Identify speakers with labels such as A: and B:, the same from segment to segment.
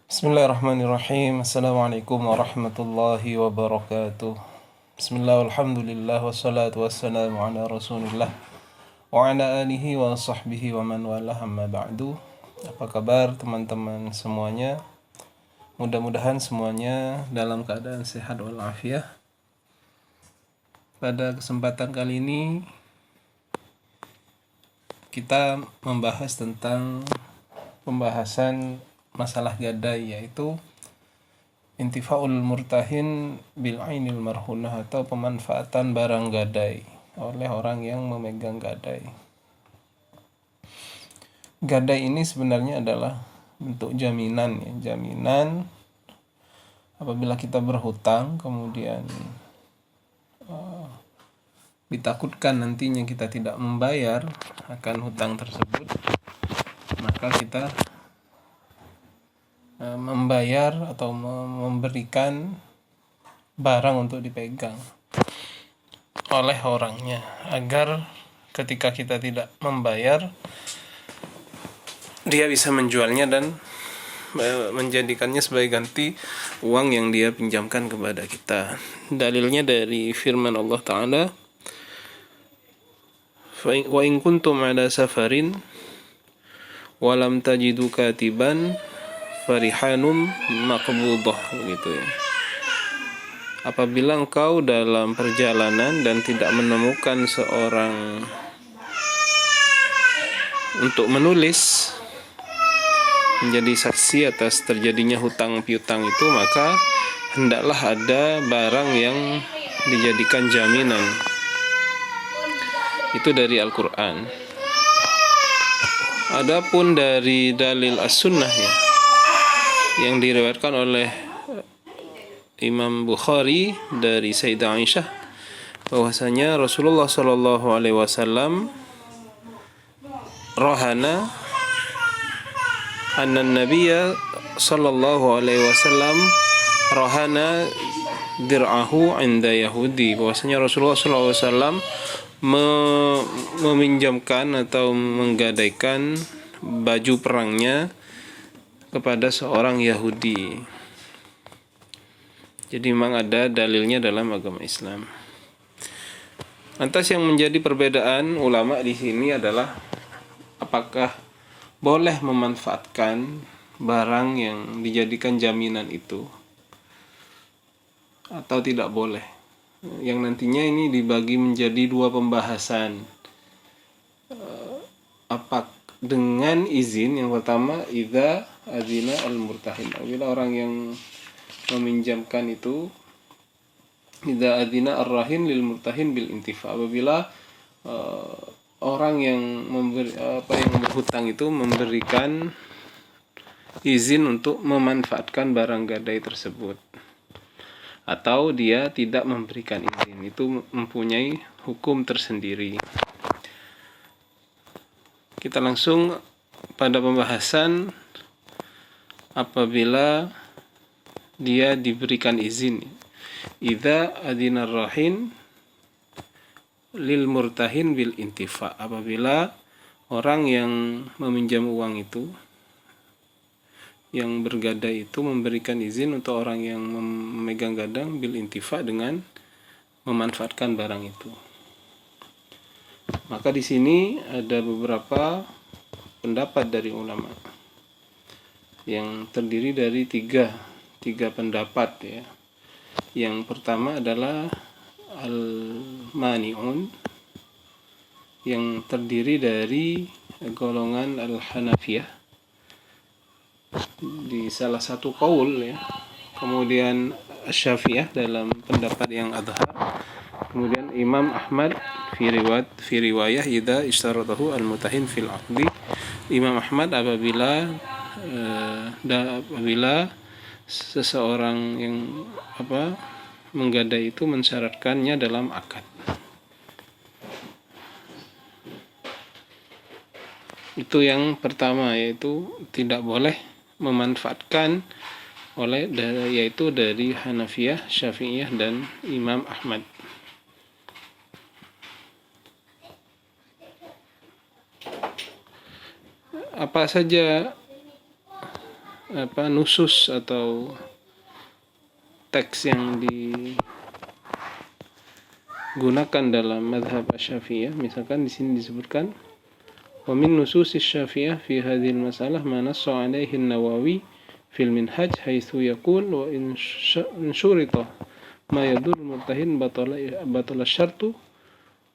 A: Bismillahirrahmanirrahim. Assalamualaikum warahmatullahi wabarakatuh. Bismillah, alhamdulillah, wassalatu wassalamu ala rasulillah wa ala alihi wa sahbihi wa man walah, amma ba'du. Apa kabar teman-teman semuanya? Mudah-mudahan semuanya dalam keadaan sehat walafiat. Pada kesempatan kali ini kita membahas tentang pembahasan masalah gadai, yaitu intifaul murtahin bil ainil marhunah, atau pemanfaatan barang gadai oleh orang yang memegang gadai. Gadai ini sebenarnya adalah bentuk jaminan, ya. Jaminan apabila kita berhutang kemudian ditakutkan nantinya kita tidak membayar akan hutang tersebut, maka kita membayar atau memberikan barang untuk dipegang oleh orangnya, agar ketika kita tidak membayar, dia bisa menjualnya dan menjadikannya sebagai ganti uang yang dia pinjamkan kepada kita. Dalilnya dari firman Allah Ta'ala, wa in kuntum ala safarin walam tajidu katiban farihanum maqbudah, gitu ya. Apabila engkau dalam perjalanan dan tidak menemukan seorang untuk menulis menjadi saksi atas terjadinya hutang piutang itu, maka hendaklah ada barang yang dijadikan jaminan. Itu dari Al-Quran. Adapun dari dalil as-sunnah, ya, yang diriwayatkan oleh Imam Bukhari dari Sayyidah Aisyah, bahwasanya Rasulullah Shallallahu Alaihi Wasallam rohana anna Nabiya Sallallahu Alaihi Wasallam rohana dir'ahu inda Yahudi, bahwasanya Rasulullah Sallallahu Alaihi Wasallam meminjamkan atau menggadaikan baju perangnya kepada seorang Yahudi. Jadi memang ada dalilnya dalam agama Islam. Lantas yang menjadi perbedaan ulama di sini adalah apakah boleh memanfaatkan barang yang dijadikan jaminan itu atau tidak boleh. Yang nantinya ini dibagi menjadi dua pembahasan. Apa dengan izin, yang pertama idza azina al-murtahin, apabila orang yang meminjamkan itu, idza azina ar-rahin lil murtahin bil intifa, apabila orang yang yang berhutang itu memberikan izin untuk memanfaatkan barang gadai tersebut, atau dia tidak memberikan izin, itu mempunyai hukum tersendiri. Kita langsung pada pembahasan apabila dia diberikan izin. Idza adina rahin lil murtahin bil intifa, apabila orang yang meminjam uang itu, yang bergadai itu, memberikan izin untuk orang yang memegang gadang bil intifa, dengan memanfaatkan barang itu. Maka di sini ada beberapa pendapat dari ulama yang terdiri dari tiga pendapat, ya. Yang pertama adalah al-mani'un, yang terdiri dari golongan al-Hanafiyah di salah satu qaul, ya. Kemudian Syafi'iyah dalam pendapat yang adhar. Kemudian Imam Ahmad fi riwayah idza istaradahu al-mutahin fil aqdi. Imam Ahmad apabila seseorang yang menggadai itu mensyaratkannya dalam akad. Itu yang pertama, yaitu tidak boleh memanfaatkan yaitu dari Hanafiyah, Syafi'iyah, dan Imam Ahmad. Apa saja nusus atau teks yang digunakan dalam madhab Asy-Syafi'iyah. Misalkan di sini disebutkan wa min nususis Syafi'iyah fi hadhil masalah ma nassa 'alaihi an-Nawawi fil Minhaj haitsu yaqul wa in syurita ma yadur murtahin batala syartu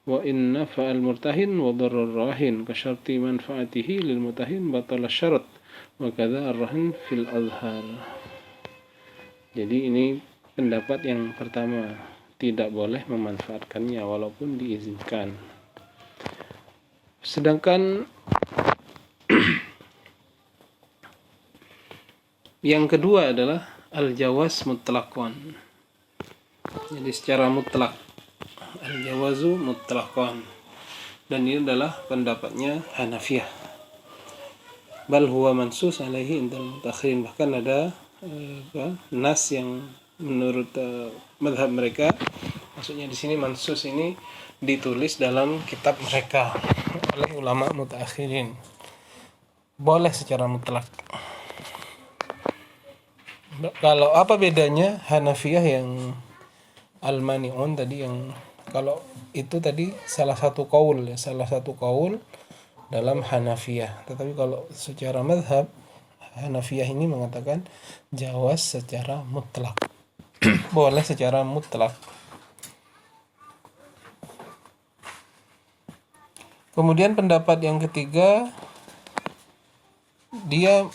A: wa in nafa'al murtahin wa darrar rahin ka syarti manfaatihi lil murtahin batala syarat wa kadza ar-rahin fil azhar. Jadi ini pendapat yang pertama, tidak boleh memanfaatkannya walaupun diizinkan. Sedangkan yang kedua adalah al-jawaz mutlaqan. Jadi secara mutlak, al-jawazu mutlaqan. Dan ini adalah pendapatnya Hanafiyah. Bal huwa mansus alaihi indal mutakhirin. Bahkan ada nas yang menurut madhab mereka, maksudnya di sini mansus ini ditulis dalam kitab mereka oleh ulama mutakhirin. Boleh secara mutlak. Kalau apa bedanya Hanafiyah yang al-mani'un tadi, yang kalau itu tadi salah satu qaul dalam Hanafiyah. Tetapi kalau secara mazhab Hanafiyah ini mengatakan jawaz secara mutlak. Boleh secara mutlak. Kemudian pendapat yang ketiga, dia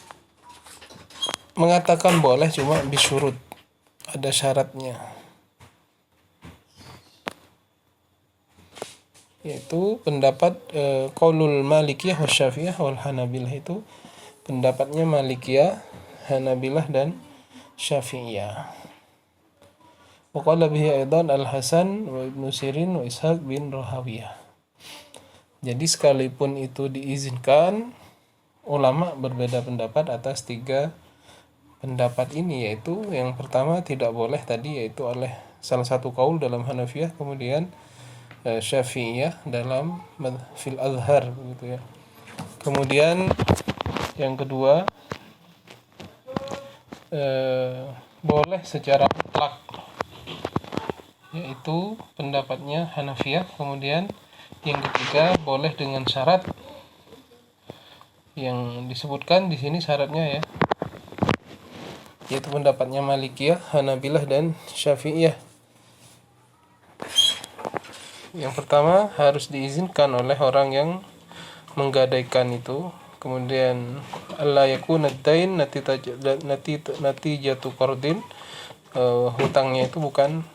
A: mengatakan boleh cuma bisyurut, ada syaratnya. Yaitu pendapat qaulul Malikiyah wa Syafi'iyah wal Hanabilah, itu pendapatnya Malikiyah, Hanabilah dan Syafi'iyah. Wa qala bihi aidan Al-Hasan wa Ibnu Sirin wa Ishaq bin Rahawiyah. Jadi sekalipun itu diizinkan, ulama berbeda pendapat atas tiga pendapat ini, yaitu yang pertama tidak boleh tadi, yaitu oleh salah satu qaul dalam Hanafiyah, kemudian Syafi'iyah dalam fil azhar gitu ya. Kemudian yang kedua boleh secara mutlak, yaitu pendapatnya Hanafiyah. Kemudian yang ketiga boleh dengan syarat yang disebutkan di sini syaratnya ya, yaitu pendapatnya Malikiyah, Hanabilah dan Syafi'iyah. Yang pertama harus diizinkan oleh orang yang menggadaikan itu. Kemudian alla yakuna ad-dain natijatu qardin, hutangnya itu bukan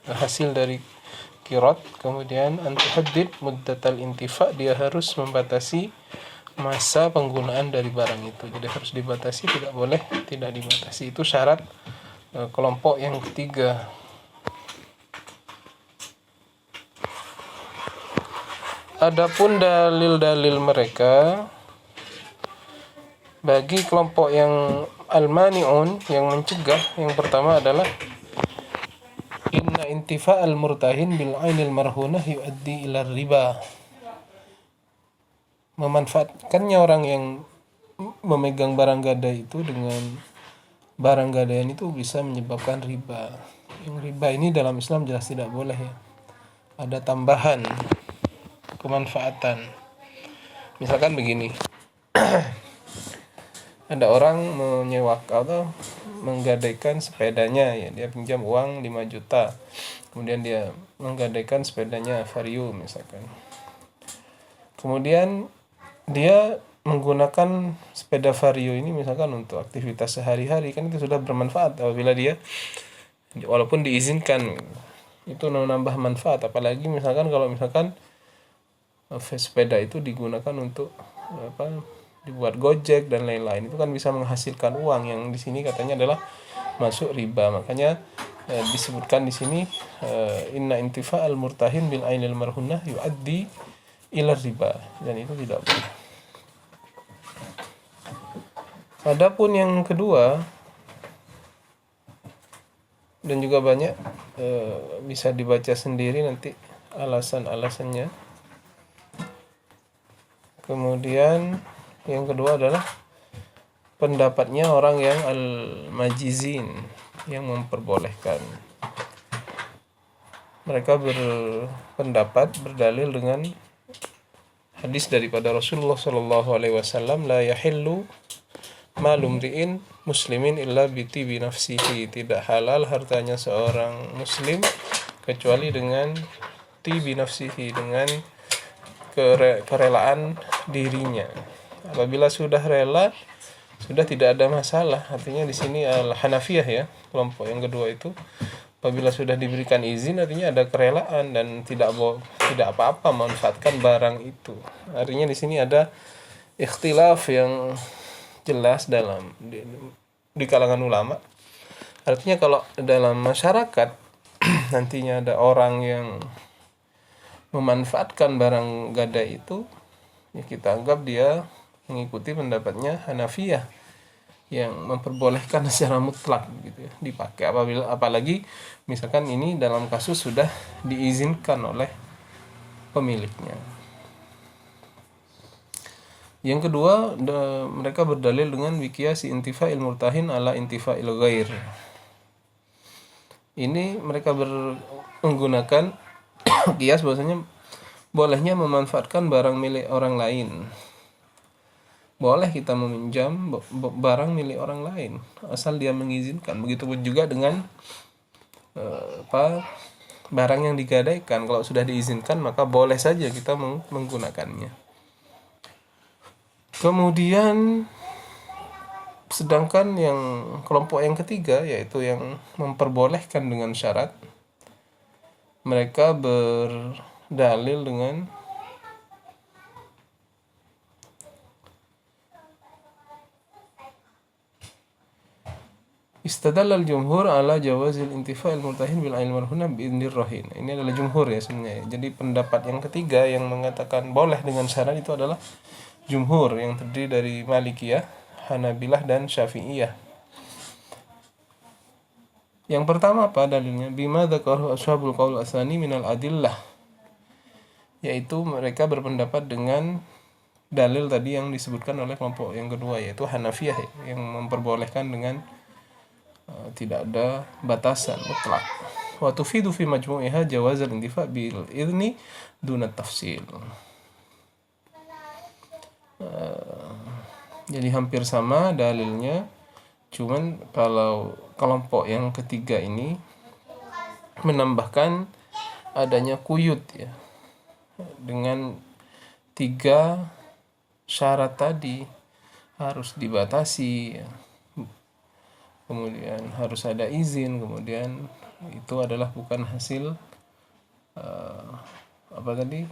A: hasil dari qirat. Kemudian antuhaddid muddatal intifa, dia harus membatasi masa penggunaan dari barang itu. Jadi harus dibatasi, tidak boleh tidak dibatasi. Itu syarat kelompok yang ketiga. Adapun dalil-dalil mereka bagi kelompok yang al-mani'un, yang mencegah, yang pertama adalah inna intifa'al murtahin bil 'ainil marhunah yuaddi ila riba. Memanfaatkannya orang yang memegang barang gadai itu dengan barang gadaian itu bisa menyebabkan riba. Yang riba ini dalam Islam jelas tidak boleh ya. Ada tambahan kemanfaatan. Misalkan begini, ada orang menyewa atau menggadaikan sepedanya ya, dia pinjam uang 5 juta, kemudian dia menggadaikan sepedanya Vario misalkan. Kemudian dia menggunakan sepeda Vario ini misalkan untuk aktivitas sehari-hari, kan itu sudah bermanfaat apabila dia walaupun diizinkan, itu menambah manfaat. Apalagi misalkan kalau misalkan sepeda itu digunakan untuk dibuat Gojek dan lain-lain, itu kan bisa menghasilkan uang yang di sini katanya adalah masuk riba. Makanya disebutkan di sini inna intifa'al murtahin bil ainil marhunah yuaddi ila riba, dan itu tidak boleh. Adapun yang kedua, dan juga banyak bisa dibaca sendiri nanti alasan-alasannya. Kemudian yang kedua adalah pendapatnya orang yang al-majizin, yang memperbolehkan. Mereka berpendapat, berdalil dengan hadis daripada Rasulullah sallallahu alaihi wasallam, la yahillu malum ri'in muslimin illa bi nafsihi. Tidak halal hartanya seorang muslim kecuali dengan tibi nafsihi, dengan kerelaan dirinya. Apabila sudah rela, sudah tidak ada masalah. Artinya di sini al-Hanafiyah ya, kelompok yang kedua itu, apabila sudah diberikan izin artinya ada kerelaan dan tidak apa-apa memanfaatkan barang itu. Artinya di sini ada ikhtilaf yang jelas di kalangan ulama. Artinya kalau dalam masyarakat nantinya ada orang yang memanfaatkan barang gadai itu, ya kita anggap dia mengikuti pendapatnya Hanafiyah yang memperbolehkan secara mutlak gitu ya, dipakai apalagi misalkan ini dalam kasus sudah diizinkan oleh pemiliknya. Yang kedua, mereka berdalil dengan biqiyasi intifa'il murtahin ala intifa'il ghair. Ini mereka menggunakan kias bahwasanya bolehnya memanfaatkan barang milik orang lain. Boleh kita meminjam barang milik orang lain asal dia mengizinkan. Begitupun juga dengan barang yang digadaikan, kalau sudah diizinkan maka boleh saja kita menggunakannya. Kemudian sedangkan yang kelompok yang ketiga, yaitu yang memperbolehkan dengan syarat, mereka berdalil dengan istadallal jumhur ala jawazil intifa'il murtahin bil ain marhuna bi idnir rahin. Ini adalah jumhur ya sebenarnya. Jadi pendapat yang ketiga yang mengatakan boleh dengan syarat itu adalah jumhur yang terdiri dari Malikiyah, Hanabilah dan Syafi'iyah. Yang pertama apa dalilnya? Bima dzakarahu ashabul qaul asani minal adillah. Yaitu mereka berpendapat dengan dalil tadi yang disebutkan oleh kelompok yang kedua, yaitu Hanafiyah yang memperbolehkan dengan tidak ada batasan mutlak. Wa tufidu fi majmu'iha jawazal intifa' bil idni duna tafsil. Jadi hampir sama dalilnya, cuman kalau kelompok yang ketiga ini menambahkan adanya kuyut ya, dengan 3 syarat tadi, harus dibatasi ya. Kemudian harus ada izin, kemudian itu adalah bukan hasil apa tadi?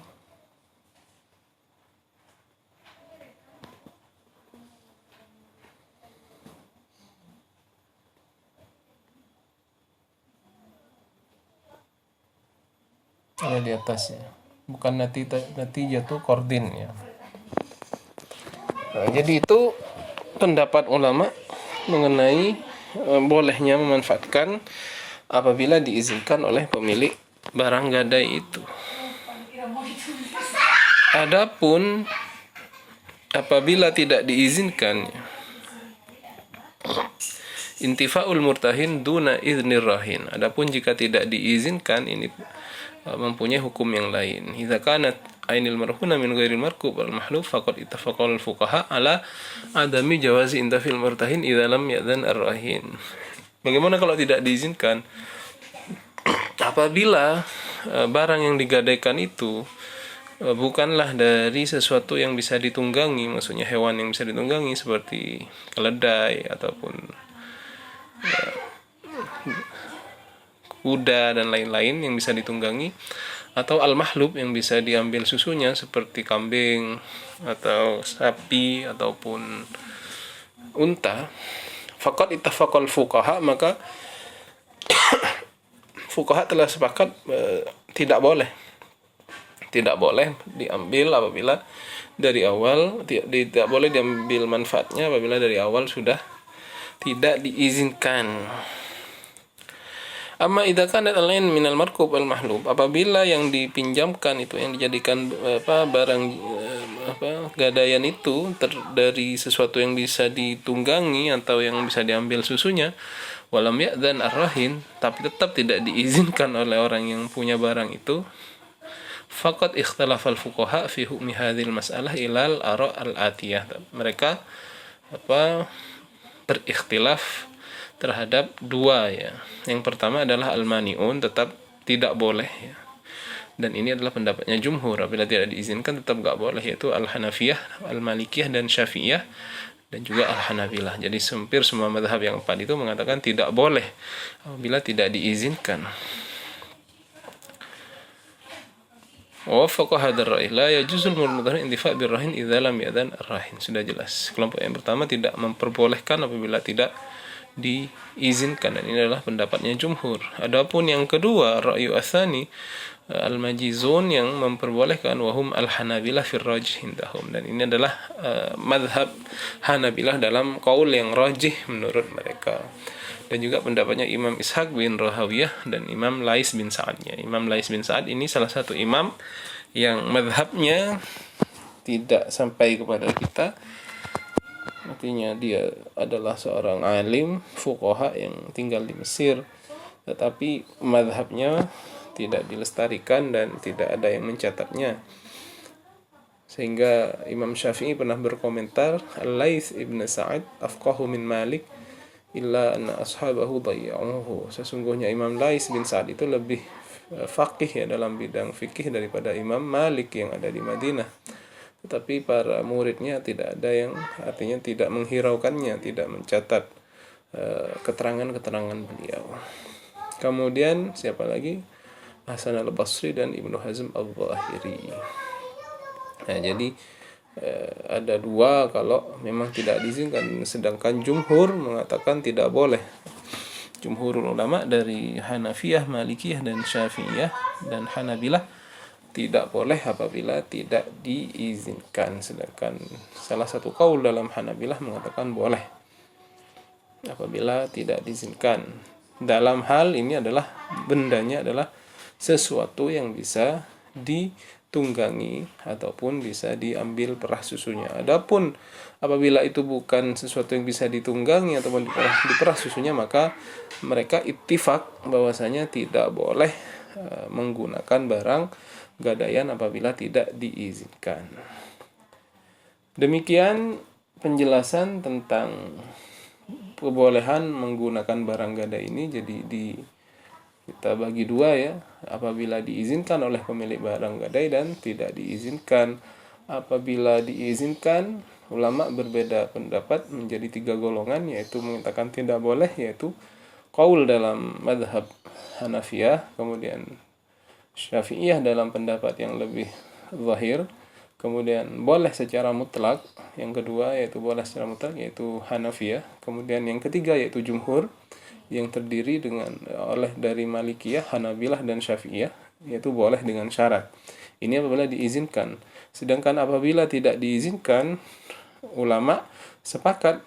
A: Ada di atas ya. Bukan nanti jatuh kordin ya. Nah, jadi itu pendapat ulama mengenai bolehnya memanfaatkan apabila diizinkan oleh pemilik barang gadai itu. Adapun apabila tidak diizinkan, intifa'ul murtahin duna idznir rahin. Adapun jika tidak diizinkan, ini mempunyai hukum yang lain. Idza kanat ainil marhuna min ghairil markub wal mahluf faqad ittafaqal fuqaha ala adami jawazi intafil murtahin idza lam ya'dzan ar-rahin. Bagaimana kalau tidak diizinkan? Apabila barang yang digadaikan itu bukanlah dari sesuatu yang bisa ditunggangi, maksudnya hewan yang bisa ditunggangi seperti keledai ataupun kuda dan lain-lain yang bisa ditunggangi, atau al-mahlub yang bisa diambil susunya seperti kambing atau sapi ataupun unta, faqad ittafaqal fuqaha, maka fuqaha telah sepakat tidak boleh diambil apabila dari awal tidak boleh diambil manfaatnya apabila dari awal sudah tidak diizinkan. Amma idza kanat al-ain minal markub al-mahlub, apabila yang dipinjamkan itu yang dijadikan barang gadaian itu dari sesuatu yang bisa ditunggangi atau yang bisa diambil susunya, walam ya'dzan ar-rahin, tapi tetap tidak diizinkan oleh orang yang punya barang itu, faqad ikhtalafa al-fuqaha fi hukmi hadhil mas'alah ilal ara' al-atiyah. Mereka berikhtilaf terhadap dua ya. Yang pertama adalah al-mani'un, tetap tidak boleh ya. Dan ini adalah pendapatnya jumhur, apabila tidak diizinkan tetap gak boleh, yaitu al-Hanafiyah, al-Malikiyah dan Syafi'iyah dan juga al-Hanabilah. Jadi hampir semua mazhab yang empat itu mengatakan tidak boleh apabila tidak diizinkan. Wafaqa hadzal ra'y la yajuzul murtahin intifa' birrahin idza lam ya'dan ar-rahin. Sudah jelas. Kelompok yang pertama tidak memperbolehkan apabila tidak diizinkan, dan ini adalah pendapatnya jumhur. Adapun yang kedua, ra'yu atsani al-majizun, yang memperbolehkan, wahum al-Hanabilah fir rajih indahum, dan ini adalah madhab Hanabilah dalam qaul yang rajih menurut mereka. Dan juga pendapatnya Imam Ishaq bin Rahawiyah dan Imam Lais bin Sa'adnya. Imam Lais bin Sa'ad ini salah satu imam yang madhabnya tidak sampai kepada kita. Artinya dia adalah seorang alim fuqaha yang tinggal di Mesir, tetapi madhabnya tidak dilestarikan dan tidak ada yang mencatatnya. Sehingga Imam Syafi'i pernah berkomentar, Al-Laits ibn Sa'ad afqahu min Malik illa anna ashabahu dayya'uhu. Sesungguhnya Imam Lais bin Sa'ad itu lebih faqih ya dalam bidang fikih daripada Imam Malik yang ada di Madinah. Tetapi para muridnya tidak ada yang, artinya tidak menghiraukannya, tidak mencatat keterangan-keterangan beliau. Kemudian siapa lagi? Hasan al-Basri dan Ibnu Hazm al-Zahiri. Nah, jadi ada dua kalau memang tidak diizinkan, sedangkan jumhur mengatakan tidak boleh. Jumhurul ulama dari Hanafiyah, Malikiyah dan Syafi'iyah dan Hanabilah tidak boleh apabila tidak diizinkan, sedangkan salah satu kaul dalam Hanabilah mengatakan boleh apabila tidak diizinkan. Dalam hal ini adalah bendanya adalah sesuatu yang bisa ditunggangi ataupun bisa diambil perah susunya. Adapun apabila itu bukan sesuatu yang bisa ditunggangi ataupun diperah susunya, maka mereka ittifaq bahwasanya tidak boleh menggunakan barang gadaian apabila tidak diizinkan. Demikian penjelasan tentang kebolehan menggunakan barang gadai ini. Jadi kita bagi dua ya, apabila diizinkan oleh pemilik barang gadai dan tidak diizinkan. Apabila diizinkan, ulama berbeda pendapat menjadi 3 golongan, yaitu mengatakan tidak boleh, yaitu qaul dalam madhab Hanafiyah, kemudian Syafi'iyah dalam pendapat yang lebih zahir, kemudian boleh secara mutlak, yang kedua yaitu boleh secara mutlak yaitu Hanafiyah, kemudian yang ketiga yaitu jumhur yang terdiri oleh dari Malikiyah, Hanabilah dan Syafi'iyah, yaitu boleh dengan syarat. Ini apabila diizinkan. Sedangkan apabila tidak diizinkan, ulama sepakat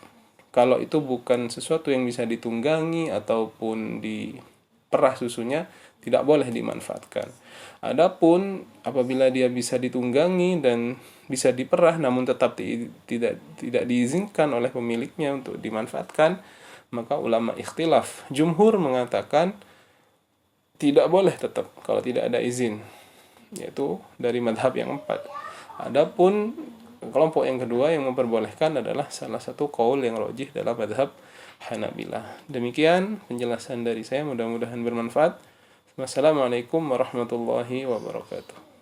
A: kalau itu bukan sesuatu yang bisa ditunggangi ataupun diperah susunya, tidak boleh dimanfaatkan. Adapun apabila dia bisa ditunggangi dan bisa diperah namun tetap tidak diizinkan oleh pemiliknya untuk dimanfaatkan, maka ulama ikhtilaf. Jumhur mengatakan tidak boleh tetap kalau tidak ada izin, yaitu dari madhab yang 4. Adapun kelompok yang kedua yang memperbolehkan adalah salah satu qaul yang rajih dalam madhab Hanabilah. Demikian penjelasan dari saya, mudah-mudahan bermanfaat. Wassalamualaikum warahmatullahi wabarakatuh.